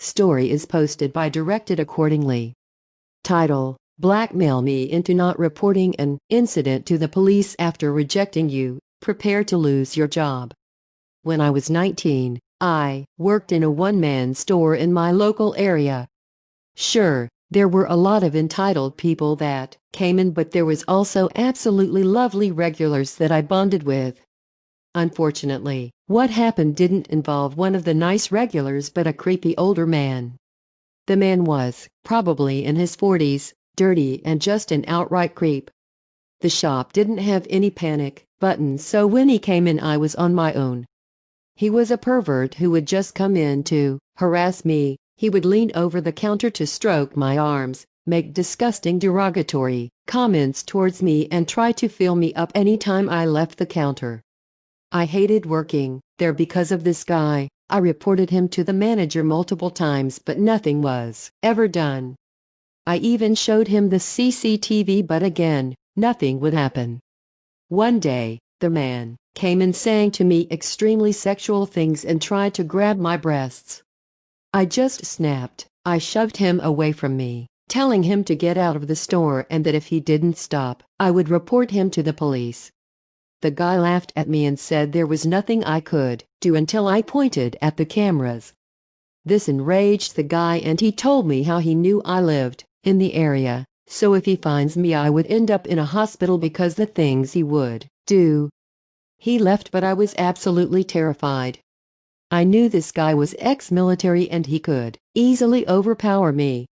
Story is posted by Directed accordingly. Title: Blackmail me into not reporting an incident to the police after rejecting you. Prepare to lose your job. When I was 19, I worked in a one-man store in my local area. Sure, there were a lot of entitled people that came in, but there was also absolutely lovely regulars that I bonded with. Unfortunately, what happened didn't involve one of the nice regulars but a creepy older man. The man was probably in his 40s, dirty and just an outright creep. The shop didn't have any panic buttons, so when he came in I was on my own. He was a pervert who would just come in to harass me. He would lean over the counter to stroke my arms, make disgusting derogatory comments towards me, and try to fill me up any time I left the counter. I hated working there because of this guy. I reported him to the manager multiple times, but nothing was ever done. I even showed him the CCTV, but again, nothing would happen. One day, the man came in saying to me extremely sexual things and tried to grab my breasts. I just snapped. I shoved him away from me, telling him to get out of the store and that if he didn't stop, I would report him to the police. The guy laughed at me and said there was nothing I could do until I pointed at the cameras. This enraged the guy, and he told me how he knew I lived in the area, so if he finds me I would end up in a hospital because the things he would do. He left, but I was absolutely terrified. I knew this guy was ex-military and he could easily overpower me.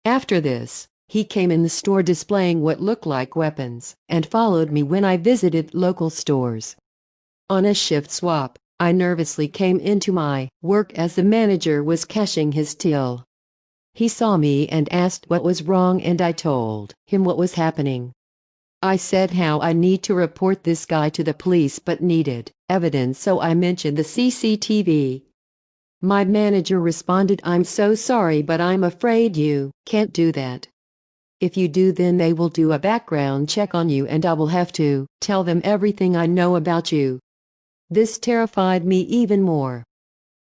After this, he came in the store displaying what looked like weapons and followed me when I visited local stores. On a shift swap, I nervously came into my work as the manager was cashing his till. He saw me and asked what was wrong, and I told him what was happening. I said how I need to report this guy to the police but needed evidence, so I mentioned the CCTV. My manager responded, "I'm so sorry, but I'm afraid you can't do that. If you do, then they will do a background check on you and I will have to tell them everything I know about you." This terrified me even more.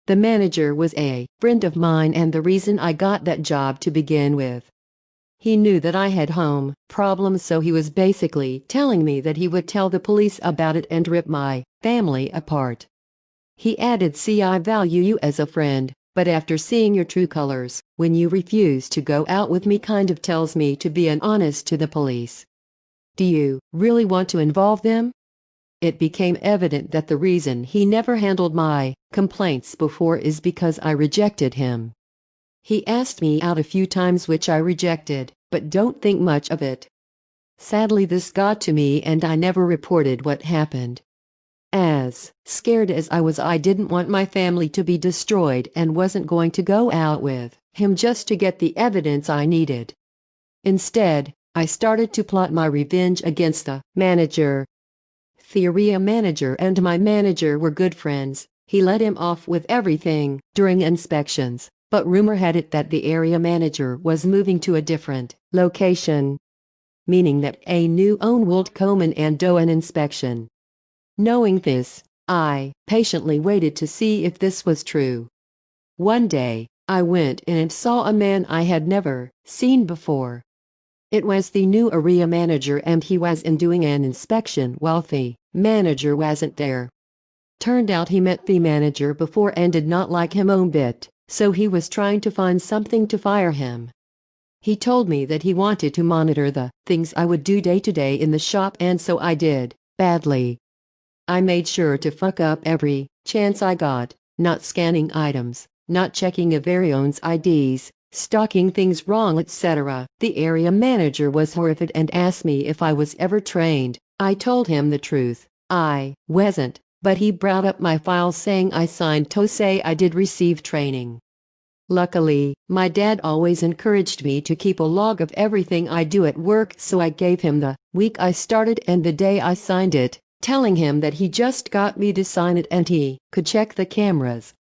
The manager was a friend of mine and the reason I got that job to begin with. He knew that I had home problems, so he was basically telling me that he would tell the police about it and rip my family apart. He added, "See, I value you as a friend, but after seeing your true colors, when you refuse to go out with me, kind of tells me to be honest to the police. Do you really want to involve them?" It became evident that the reason he never handled my complaints before is because I rejected him. He asked me out a few times, which I rejected, but don't think much of it. Sadly, this got to me and I never reported what happened. As scared as I was, I didn't want my family to be destroyed and wasn't going to go out with him just to get the evidence I needed. Instead, I started to plot my revenge against the manager. The area manager and my manager were good friends. He let him off with everything during inspections, but rumor had it that the area manager was moving to a different location, meaning that a new owner would come in and do an inspection. Knowing this, I patiently waited to see if this was true. One day, I went in and saw a man I had never seen before. It was the new area manager and he was in doing an inspection while the manager wasn't there. Turned out he met the manager before and did not like him a bit, so he was trying to find something to fire him. He told me that he wanted to monitor the things I would do day to day in the shop, and so I did, badly. I made sure to fuck up every chance I got, not scanning items, not checking a variant's IDs, stocking things wrong, etc. The area manager was horrified and asked me if I was ever trained. I told him the truth, I wasn't, but he brought up my files saying I signed to say I did receive training. Luckily, my dad always encouraged me to keep a log of everything I do at work, so I gave him the week I started and the day I signed it, telling him that he just got me to sign it and he could check the cameras.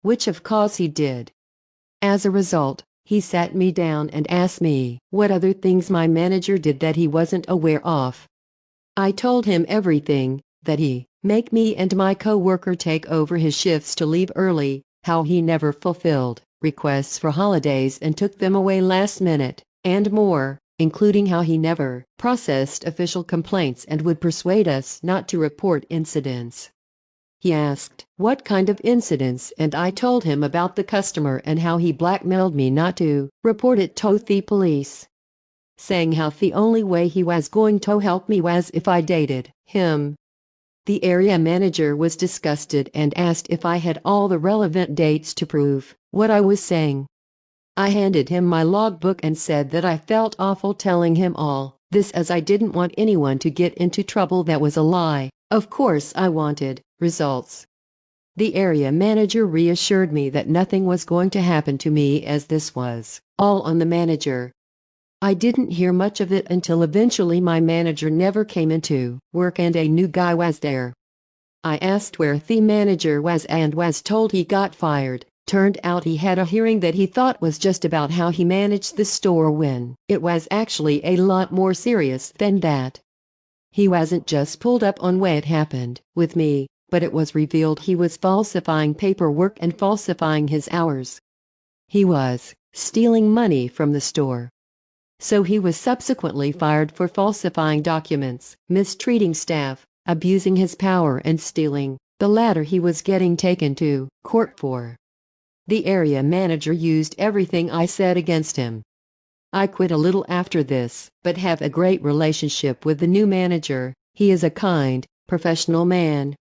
Which of course he did. As a result, he sat me down and asked me what other things my manager did that he wasn't aware of. I told him everything, that he make me and my co-worker take over his shifts to leave early, how he never fulfilled requests for holidays and took them away last minute, and more, including how he never processed official complaints and would persuade us not to report incidents. He asked what kind of incidents, and I told him about the customer and how he blackmailed me not to report it to the police, saying how the only way he was going to help me was if I dated him. The area manager was disgusted and asked if I had all the relevant dates to prove what I was saying. I handed him my logbook and said that I felt awful telling him all this as I didn't want anyone to get into trouble. That was a lie. Of course I wanted results. The area manager reassured me that nothing was going to happen to me as this was all on the manager. I didn't hear much of it until eventually my manager never came into work and a new guy was there. I asked where the manager was and was told he got fired. Turned out he had a hearing that he thought was just about how he managed the store when it was actually a lot more serious than that. He wasn't just pulled up on what happened with me, but it was revealed he was falsifying paperwork and falsifying his hours. He was stealing money from the store. So he was subsequently fired for falsifying documents, mistreating staff, abusing his power and stealing. The latter he was getting taken to court for. The area manager used everything I said against him. I quit a little after this, but have a great relationship with the new manager. He is a kind, professional man.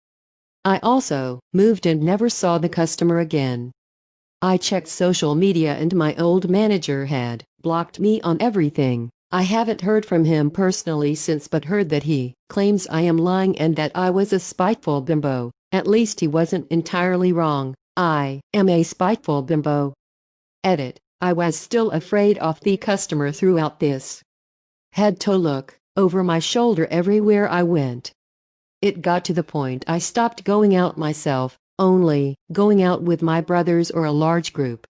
I also moved and never saw the customer again. I checked social media and my old manager had blocked me on everything. I haven't heard from him personally since, but heard that he claims I am lying and that I was a spiteful bimbo. At least he wasn't entirely wrong. I am a spiteful bimbo. Edit. I was still afraid of the customer throughout this. Had to look over my shoulder everywhere I went. It got to the point I stopped going out myself, only going out with my brothers or a large group.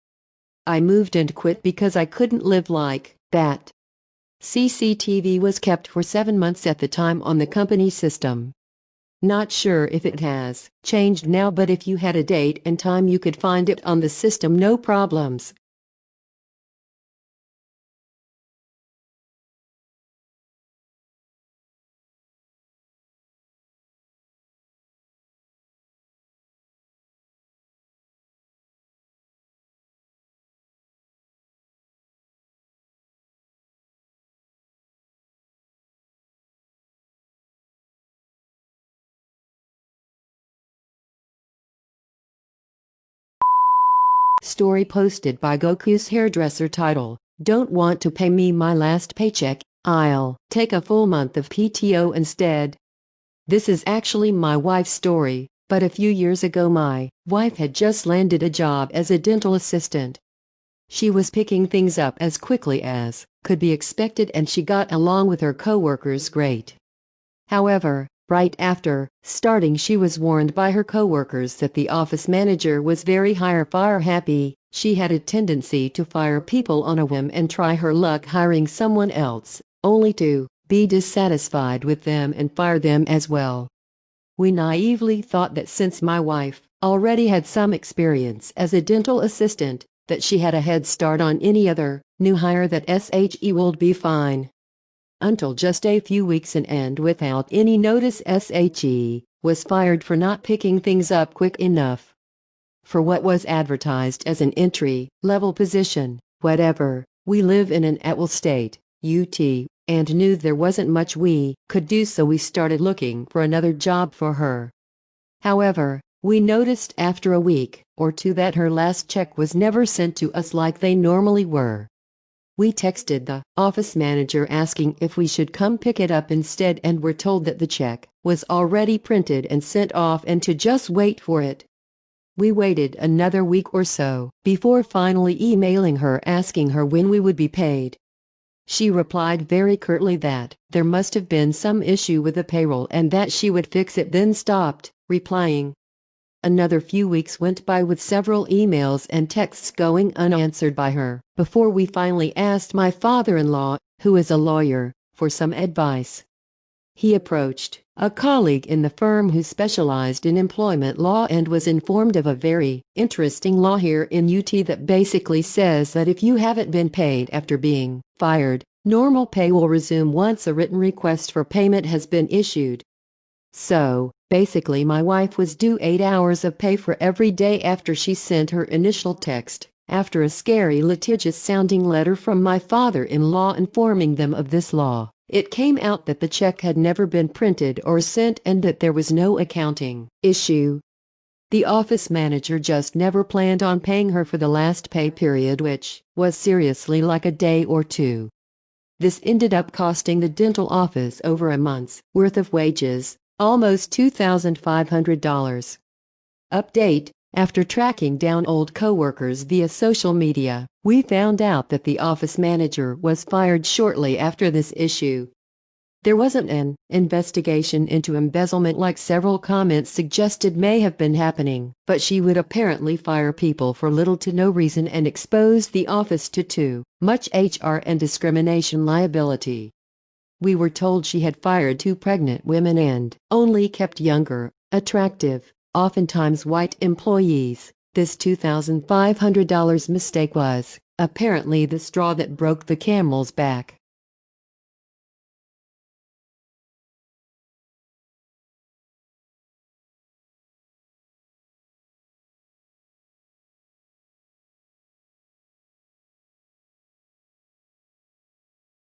I moved and quit because I couldn't live like that. CCTV was kept for 7 months at the time on the company system. Not sure if it has changed now, but if you had a date and time you could find it on the system, no problems. Story posted by Goku's hairdresser. Title: Don't want to pay me my last paycheck, I'll take a full month of PTO instead. This is actually my wife's story, but a few years ago my wife had just landed a job as a dental assistant. She was picking things up as quickly as could be expected and she got along with her coworkers great. However, right after starting, she was warned by her coworkers that the office manager was very hire-fire happy. She had a tendency to fire people on a whim and try her luck hiring someone else, only to be dissatisfied with them and fire them as well. We naively thought that since my wife already had some experience as a dental assistant, that she had a head start on any other new hire, that SHE would be fine. Until just a few weeks in, and without any notice, SHE was fired for not picking things up quick enough. For what was advertised as an entry-level position, whatever. We live in an at-will state, UT, and knew there wasn't much we could do, so we started looking for another job for her. However, we noticed after a week or two that her last check was never sent to us like they normally were. We texted the office manager asking if we should come pick it up instead, and were told that the check was already printed and sent off and to just wait for it. We waited another week or so before finally emailing her asking her when we would be paid. She replied very curtly that there must have been some issue with the payroll and that she would fix it, then stopped replying. Another few weeks went by with several emails and texts going unanswered by her, before we finally asked my father-in-law, who is a lawyer, for some advice. He approached a colleague in the firm who specialized in employment law and was informed of a very interesting law here in UT that basically says that if you haven't been paid after being fired, normal pay will resume once a written request for payment has been issued. So, basically my wife was due 8 hours of pay for every day after she sent her initial text, after a scary litigious-sounding letter from my father-in-law informing them of this law. It came out that the check had never been printed or sent and that there was no accounting issue. The office manager just never planned on paying her for the last pay period, which was seriously like a day or two. This ended up costing the dental office over a month's worth of wages, almost $2,500. Update: after tracking down old coworkers via social media, we found out that the office manager was fired shortly after this issue. There wasn't an investigation into embezzlement like several comments suggested may have been happening, but she would apparently fire people for little to no reason and expose the office to too much HR and discrimination liability. We were told she had fired 2 pregnant women and only kept younger, attractive, oftentimes white employees. This $2,500 mistake was apparently the straw that broke the camel's back.